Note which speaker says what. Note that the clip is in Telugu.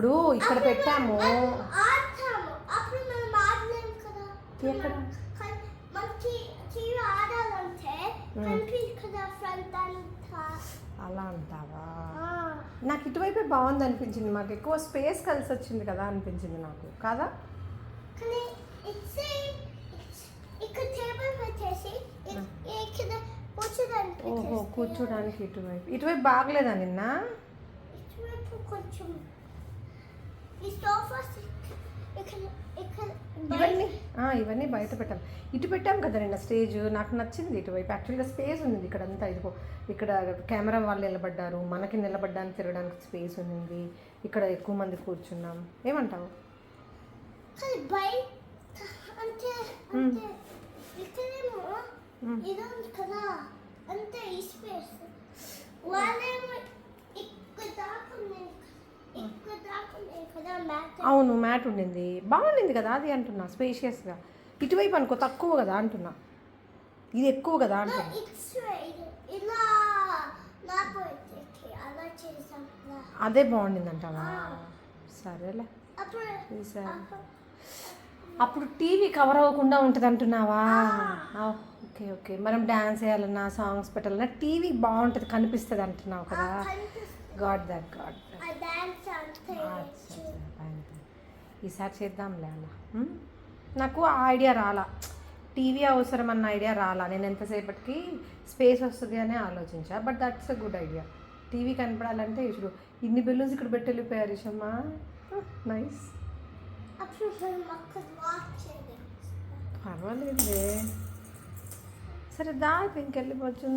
Speaker 1: ఇప్పుడు ఇక్కడ పెట్టాము.
Speaker 2: అప్పుడు మనం ఆడలేము కదా.
Speaker 1: ఎక్కడ
Speaker 2: మనకి టీవీ ఆడాలంటే కనిపించదు కదా ఫ్రంట్ అంతా.
Speaker 1: అలా అంటావా? నాకు ఇటువైపే బాగుంది అనిపించింది. మాకు ఎక్కువ స్పేస్ కలిసి వచ్చింది కదా అనిపించింది నాకు, కాదా?
Speaker 2: కానీ ఇక్కడ టేబుల్ పెట్టేసి ఇక్కడ కూర్చోడానికి.
Speaker 1: ఓహో, కూర్చోడానికి ఇటువైపు బాగలేదా నిన్న?
Speaker 2: ఇటువైపు కొంచెం ఈ సోఫాస్
Speaker 1: ఇవన్నీ బయట పెట్టాం. ఇటు పెట్టాం కదా నిన్న స్టేజ్. నాకు నచ్చింది ఇటువైపు. యాక్చువల్గా స్పేస్ ఉంది ఇక్కడ అంతా. ఇదిగో ఇక్కడ కెమెరా వాళ్ళు నిలబడ్డారు, మనకి నిలబడ్డానికి తిరగడానికి స్పేస్ ఉంది. ఇక్కడ ఎక్కువ మంది కూర్చున్నాం. ఏమంటావు?
Speaker 2: ఇక్కడేమో ఇది ఉంది కదా, అంతే ఈ స్పేస్. వాళ్ళేమో ఇక్కడ దాకా
Speaker 1: అవును, మ్యాట్ ఉండింది, బాగుండింది కదా అది అంటున్నా. స్పేషియస్గా ఇటువైపు అనుకో తక్కువ కదా అంటున్నా, ఇది ఎక్కువ కదా అంటున్నా. అదే బాగుండింది అంటావా? సరేలే. అప్పుడు టీవీ కవర్ అవ్వకుండా ఉంటుంది అంటున్నావా? Okay okay. మనం డ్యాన్స్ వేయాలన్నా సాంగ్స్ పెట్టాలన్నా టీవీ బాగుంటుంది, కనిపిస్తుంది అంటున్నావు కదా. God that. ఈసారి చేద్దాంలే అలా. నాకు ఆ ఐడియా రాలా, టీవీ అవసరం అన్న ఐడియా రాలా. నేను ఎంతసేపటికి స్పేస్ వస్తుంది అని ఆలోచించా. But that's a good idea. TV కనపడాలంటే ఇప్పుడు ఇన్ని బెలూన్స్ ఇక్కడ పెట్టి వెళ్ళిపోయారు ఇషమ్మా. నైస్. పర్వాలేదులే. సరే దా, ఇంకెళ్ళిపోవచ్చు.